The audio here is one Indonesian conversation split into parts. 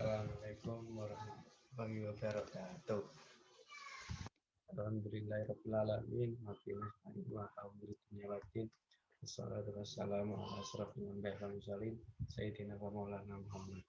Assalamualaikum warahmatullahi wabarakatuh. Alhamdulillahirrahmanirrahim. Wassalatu wassalamu ala asrafil anbiya'i wal mursalin sayyidina wa maulana Muhammad.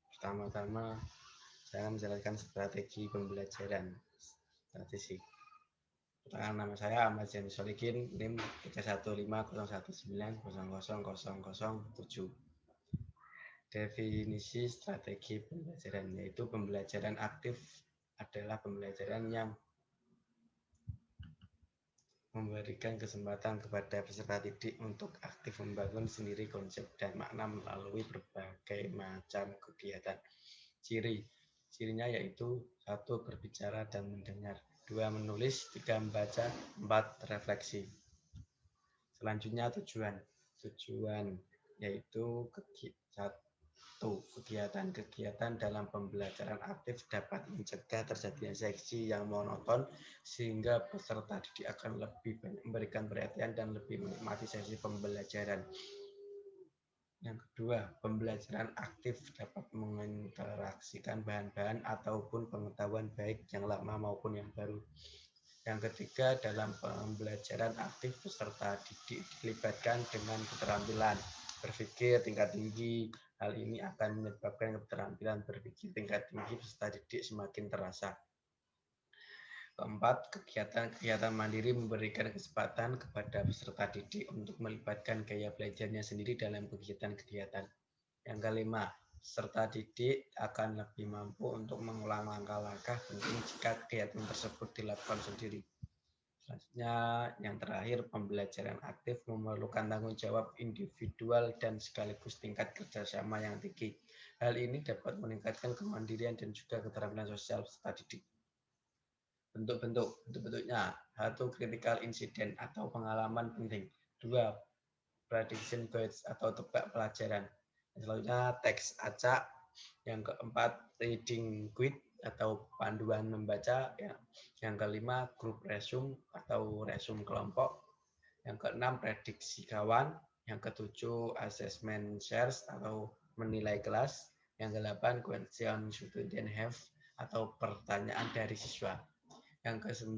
Pertama-tama saya menjelaskan strategi pembelajaran statistik. Perkenalkan, nama saya Ahmad Zaini Solikin, NIM 31501900007. Definisi strategi pembelajaran yaitu pembelajaran aktif adalah pembelajaran yang memberikan kesempatan kepada peserta didik untuk aktif membangun sendiri konsep dan makna melalui berbagai macam kegiatan. Cirinya yaitu 1. Berbicara dan mendengar, 2. Menulis, 3. Membaca, 4. Refleksi. Selanjutnya tujuan yaitu kegiatan dalam pembelajaran aktif dapat mencegah terjadinya seleksi yang monoton sehingga peserta didik akan lebih banyak memberikan perhatian dan lebih menikmati sesi pembelajaran. Yang kedua, pembelajaran aktif dapat menginteraksikan bahan-bahan ataupun pengetahuan baik yang lama maupun yang baru. Yang ketiga, dalam pembelajaran aktif peserta didik dilibatkan dengan keterampilan berpikir tingkat tinggi. Hal ini akan menyebabkan keterampilan berpikir tingkat tinggi peserta didik semakin terasa. Keempat, kegiatan mandiri memberikan kesempatan kepada peserta didik untuk melibatkan gaya belajarnya sendiri dalam kegiatan-kegiatan. Yang kelima, peserta didik akan lebih mampu untuk mengulang langkah-langkah penting jika kegiatan tersebut dilakukan sendiri. Selanjutnya, yang terakhir, pembelajaran aktif memerlukan tanggung jawab individual dan sekaligus tingkat kerjasama yang tinggi. Hal ini dapat meningkatkan kemandirian dan juga keterampilan sosial peserta didik. Bentuk-bentuknya, 1. Critical incident atau pengalaman penting, 2. Prediction guides atau tebak pelajaran. Selanjutnya teks acak, yang keempat reading guide atau panduan membaca, yang kelima grup resume atau resume kelompok, yang keenam prediksi kawan, yang ketujuh assessment shares atau menilai kelas, yang kedelapan question student have atau pertanyaan dari siswa, yang ke-9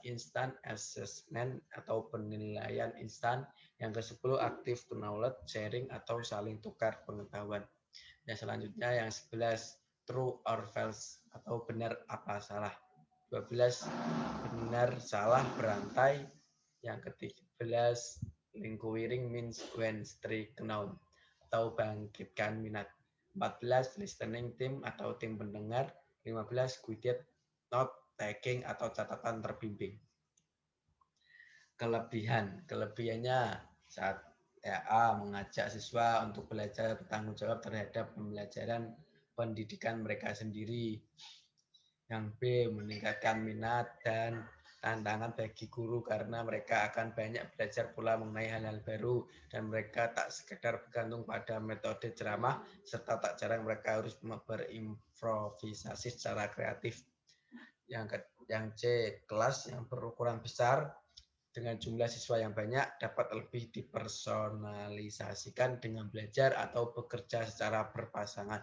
instant assessment atau penilaian instan, yang ke-10 active knowledge sharing atau saling tukar pengetahuan. Dan selanjutnya yang 11 true or false atau benar apa salah. 12 benar salah berantai. Yang ke-13 inquiring means when strike noun atau bangkitkan minat. 14 listening team atau tim pendengar. 15 guided note taking atau catatan terbimbing. Kelebihannya saat A. Mengajak siswa untuk belajar bertanggung jawab terhadap pembelajaran pendidikan mereka sendiri. Yang B. Meningkatkan minat dan tantangan bagi guru karena mereka akan banyak belajar pula mengenai hal-hal baru dan mereka tak sekedar bergantung pada metode ceramah serta tak jarang mereka harus berimprovisasi secara kreatif. Yang C. Kelas yang berukuran besar dengan jumlah siswa yang banyak dapat lebih dipersonalisasikan dengan belajar atau bekerja secara berpasangan.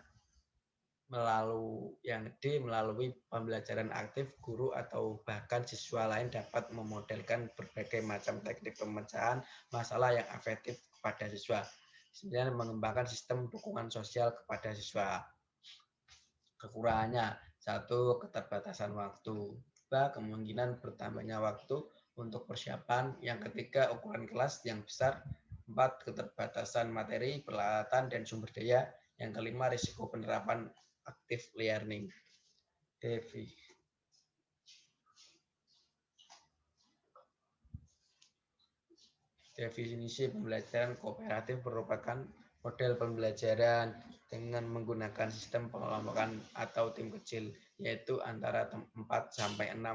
Melalui pembelajaran aktif, guru atau bahkan siswa lain dapat memodelkan berbagai macam teknik pemecahan masalah yang efektif kepada siswa. Kemudian mengembangkan sistem dukungan sosial kepada siswa. Kekurangannya, 1. Keterbatasan waktu, 2. Kemungkinan bertambahnya waktu untuk persiapan, yang ketiga ukuran kelas yang besar, 4. Keterbatasan materi, peralatan, dan sumber daya, yang kelima risiko penerapan active learning. Definisi pembelajaran kooperatif merupakan model pembelajaran dengan menggunakan sistem pengelompokan atau tim kecil, yaitu antara 4-6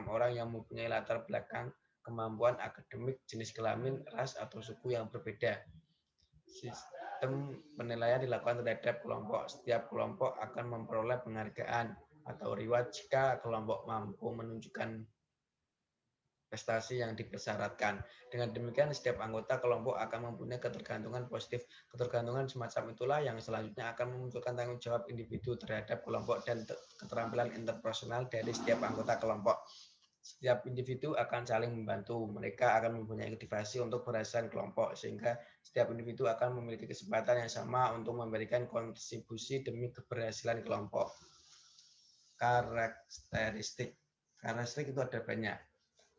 orang yang mempunyai latar belakang, kemampuan akademik, jenis kelamin, ras, atau suku yang berbeda. Sistem penilaian dilakukan terhadap kelompok. Setiap kelompok akan memperoleh penghargaan atau reward jika kelompok mampu menunjukkan prestasi yang dipersyaratkan. Dengan demikian, setiap anggota kelompok akan mempunyai ketergantungan positif. Ketergantungan semacam itulah yang selanjutnya akan memunculkan tanggung jawab individu terhadap kelompok dan keterampilan interpersonal dari setiap anggota kelompok. Setiap individu akan saling membantu. Mereka akan mempunyai motivasi untuk berhasil kelompok, sehingga setiap individu akan memiliki kesempatan yang sama untuk memberikan kontribusi demi keberhasilan kelompok. Karakteristik itu ada banyak.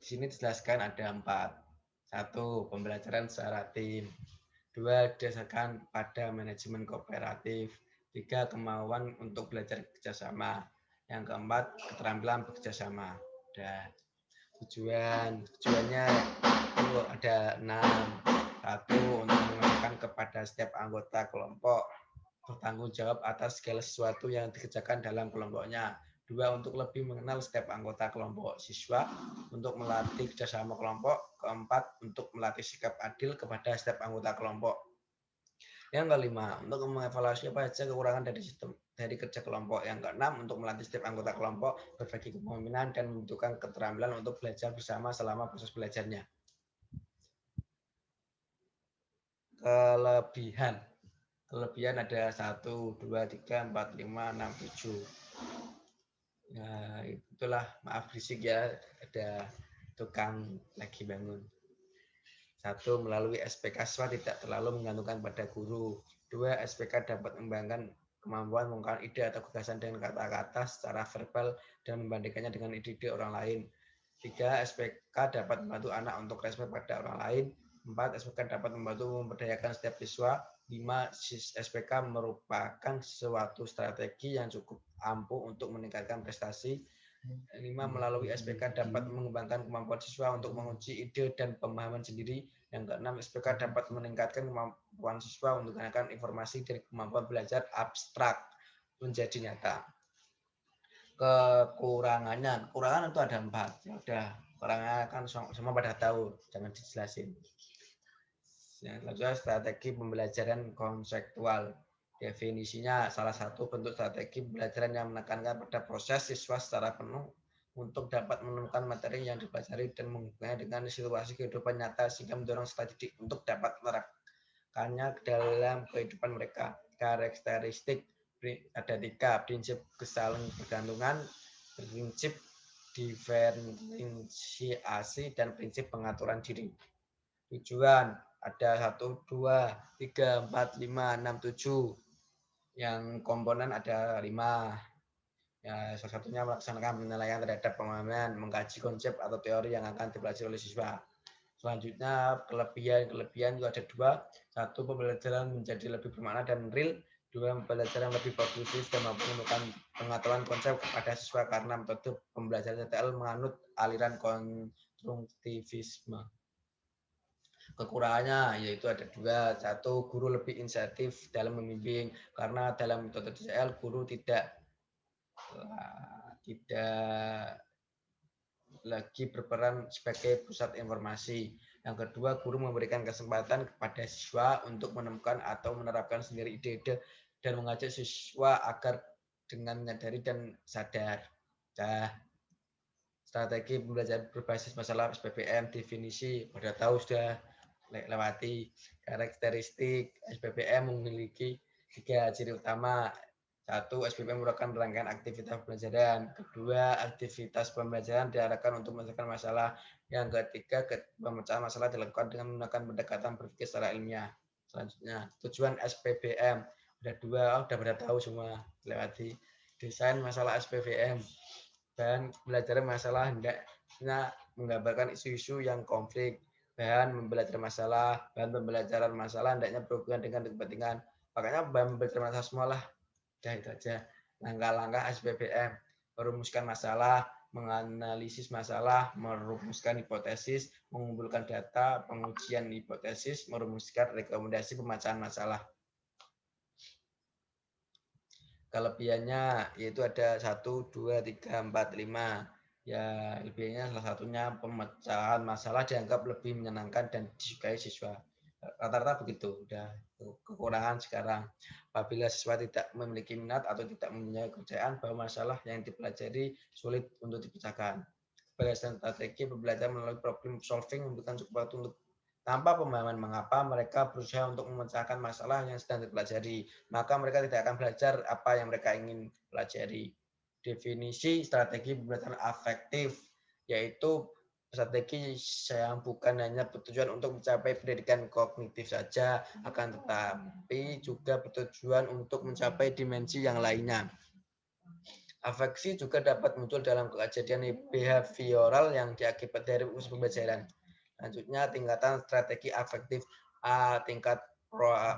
Di sini dijelaskan ada 4. 1. Pembelajaran secara tim. 2. Didasarkan pada manajemen kooperatif. 3. Kemauan untuk belajar kerjasama. Yang keempat, keterampilan bekerjasama. Tujuannya itu ada 6. 1. Untuk mengenalkan kepada setiap anggota kelompok bertanggung jawab atas segala sesuatu yang dikerjakan dalam kelompoknya. 2. Untuk lebih mengenal setiap anggota kelompok siswa, untuk melatih kerjasama kelompok. 4. Untuk melatih sikap adil kepada setiap anggota kelompok. Yang kelima, untuk mengevaluasi apa saja kekurangan dari sistem dari kerja kelompok. Yang keenam, untuk melatih setiap anggota kelompok berbagi kepemimpinan dan membutuhkan keterampilan untuk belajar bersama selama proses belajarnya. Kelebihan ada 1, 2, 3, 4, 5, 6, 7. Nah, itulah, maaf berisik ya, ada tukang lagi bangun. 1. Melalui SPK siswa tidak terlalu menggantungkan pada guru. 2. SPK dapat mengembangkan kemampuan mengungkapkan ide atau gagasan dengan kata-kata secara verbal dan membandingkannya dengan ide-ide orang lain. 3. SPK dapat membantu anak untuk respect pada orang lain. 4. SPK dapat membantu memberdayakan setiap siswa. 5. SPK merupakan suatu strategi yang cukup ampuh untuk meningkatkan prestasi. 5. Melalui SPK dapat mengembangkan kemampuan siswa untuk menguji ide dan pemahaman sendiri. Yang keenam, SPK dapat meningkatkan kemampuan siswa untuk menggunakan informasi dari kemampuan belajar abstrak menjadi nyata. Kekurangan itu ada 4. Ya udah, kurangnya kan semua pada tahu, jangan dijelasin. Yang selanjutnya, strategi pembelajaran konseptual. Definisinya, salah satu bentuk strategi pembelajaran yang menekankan pada proses siswa secara penuh untuk dapat menemukan materi yang dipelajari dan menghubungkannya dengan situasi kehidupan nyata sehingga mendorong siswa didik untuk dapat menerapkannya dalam kehidupan mereka. Karakteristik ada 3, prinsip kesaling bergantungan, prinsip diferensiasi, dan prinsip pengaturan diri. Tujuan ada 1, 2, 3, 4, 5, 6, 7. Yang komponen ada 5. Ya, salah satunya melaksanakan penilaian terhadap pemahaman, mengkaji konsep atau teori yang akan dipelajari oleh siswa. Selanjutnya, kelebihan itu ada 2. 1. Pembelajaran menjadi lebih bermakna dan real. 2. Pembelajaran lebih produktif dan mampu menemukan pengetahuan konsep kepada siswa karena metode pembelajaran CTL menganut aliran konstruktivisme. Kekurangannya yaitu ada 2. 1. Guru lebih inisiatif dalam membimbing, karena dalam metode CTL guru tidak lagi berperan sebagai pusat informasi. Yang kedua, guru memberikan kesempatan kepada siswa untuk menemukan atau menerapkan sendiri ide-ide dan mengajak siswa agar dengan menyadari dan sadar. Strategi pembelajaran berbasis masalah SPPM, definisi, pada tahu sudah lewati. Karakteristik SPPM memiliki 3 ciri utama. 1. SPPM merupakan rangkaian aktivitas pembelajaran. 2. Aktivitas pembelajaran diarahkan untuk menyelesaikan masalah. Yang ketiga, pemecahan masalah dilakukan dengan menggunakan pendekatan berpikir secara ilmiah. Selanjutnya, tujuan SPPM. Ada 2, udah pada tahu semua, lewati. Desain masalah SPPM. Bahan pembelajaran masalah hendaknya menggambarkan isu-isu yang konflik. Bahan pembelajaran masalah hendaknya berhubungan dengan kepentingan. Makanya bahan pembelajaran masalah semua lah. Udah itu aja. Langkah-langkah SPPM. Merumuskan masalah, menganalisis masalah, merumuskan hipotesis, mengumpulkan data, pengujian hipotesis, merumuskan rekomendasi pemecahan masalah. Kelebihannya yaitu ada 1, 2, 3, 4, 5. Ya, lebihnya salah satunya pemecahan masalah dianggap lebih menyenangkan dan disukai siswa. Rata-rata begitu. Udah kekurangan sekarang. Apabila siswa tidak memiliki minat atau tidak mempunyai kepercayaan bahwa masalah yang dipelajari sulit untuk dipecahkan. Berdasarkan strategi pembelajaran melalui problem solving membutuhkan cukup waktu untuk tanpa pemahaman mengapa mereka berusaha untuk memecahkan masalah yang sedang dipelajari, maka mereka tidak akan belajar apa yang mereka ingin pelajari. Definisi strategi pembelajaran afektif yaitu strategi yang bukan hanya bertujuan untuk mencapai pendidikan kognitif saja, akan tetapi juga bertujuan untuk mencapai dimensi yang lainnya. Afeksi juga dapat muncul dalam kejadian behavioral yang diakibat dari usaha pembelajaran. Selanjutnya, tingkatan strategi afektif A. Tingkat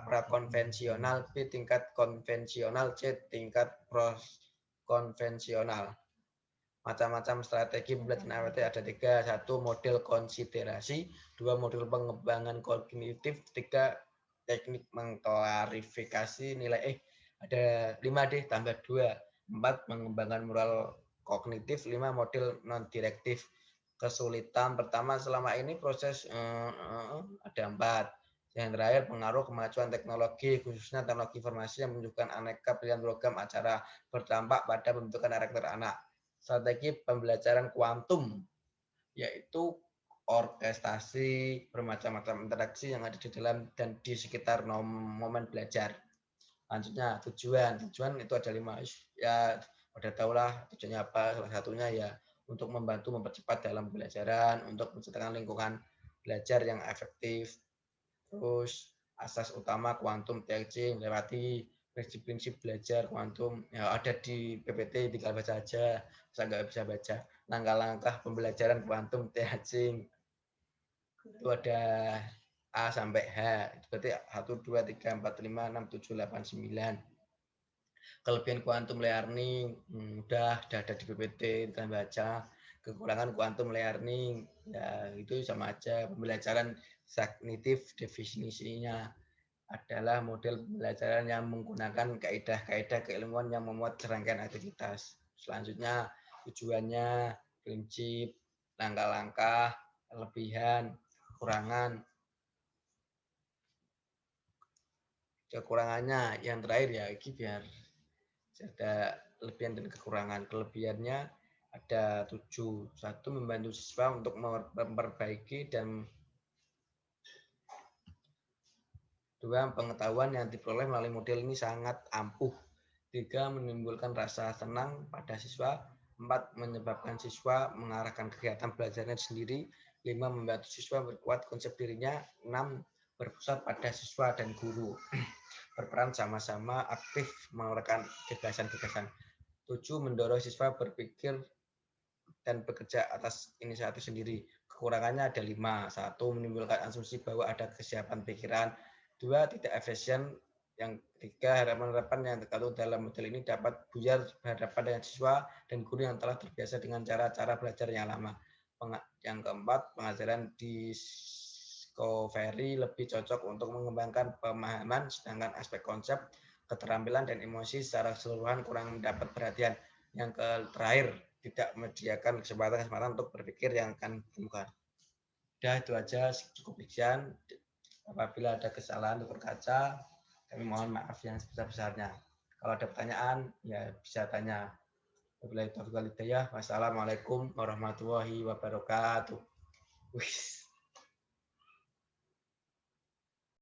prakonvensional, B. Tingkat konvensional, C. Tingkat konvensional. Macam-macam strategi pembelajaran afektif ada tiga. Satu, model konsiderasi. Dua, model pengembangan kognitif. Tiga, teknik mengklarifikasi nilai. Ada 5 deh, tambah 2. 4, mengembangkan moral kognitif. 5, model non-direktif. Kesulitan pertama selama ini proses ada 4. Yang terakhir, pengaruh kemajuan teknologi, khususnya teknologi informasi yang menunjukkan aneka pilihan program acara berdampak pada pembentukan karakter anak. Strategi pembelajaran kuantum, yaitu orkestrasi bermacam-macam interaksi yang ada di dalam dan di sekitar momen belajar. Lanjutnya tujuan itu ada 5 ya, udah tahulah tujuannya apa. Salah satunya ya untuk membantu mempercepat dalam pembelajaran, untuk menciptakan lingkungan belajar yang efektif. Terus asas utama kuantum teaching lewati prinsip-prinsip belajar kuantum ya ada di PPT, tinggal baca aja, saya nggak bisa baca. Langkah-langkah pembelajaran kuantum teaching itu ada A sampai H, itu berarti 1, 2, 3, 4, 5, 6, 7, 8, 9. Kelebihan kuantum learning udah ada di PPT, kita baca. Kekurangan kuantum learning ya itu sama aja. Pembelajaran kognitif definisinya adalah model pembelajaran yang menggunakan kaidah-kaidah keilmuan yang memuat serangkaian aktivitas. Selanjutnya tujuannya, prinsip, langkah-langkah, kelebihan, kekurangan. Kekurangannya yang terakhir ya ini biar ada kelebihan dan kekurangan. Kelebihannya ada 7. 1, membantu siswa untuk memperbaiki dan 2, pengetahuan yang diperoleh melalui model ini sangat ampuh. 3, menimbulkan rasa senang pada siswa. 4, menyebabkan siswa mengarahkan kegiatan belajarnya sendiri. 5, membantu siswa berkuat konsep dirinya. 6, berpusat pada siswa dan guru. Berperan sama-sama aktif mengeluarkan gagasan-gagasan. 7, mendorong siswa berpikir dan bekerja atas inisiatif sendiri. Kekurangannya ada 5. 1, menimbulkan asumsi bahwa ada kesiapan pikiran. 2, tidak efisien. Yang 3, harapan-harapan yang terkandung dalam model ini dapat buyar berhadapan dengan siswa dan guru yang telah terbiasa dengan cara-cara belajar yang lama. Yang keempat, pengajaran discovery lebih cocok untuk mengembangkan pemahaman, sedangkan aspek konsep, keterampilan, dan emosi secara keseluruhan kurang mendapat perhatian. Yang terakhir, tidak menyediakan kesempatan untuk berpikir yang akan ditemukan. Udah itu aja, cukup sekian. Apabila ada kesalahan untuk berkaca, kami mohon maaf yang sebesar-besarnya. Kalau ada pertanyaan, ya bisa tanya. Wassalamualaikum warahmatullahi wabarakatuh. Wih.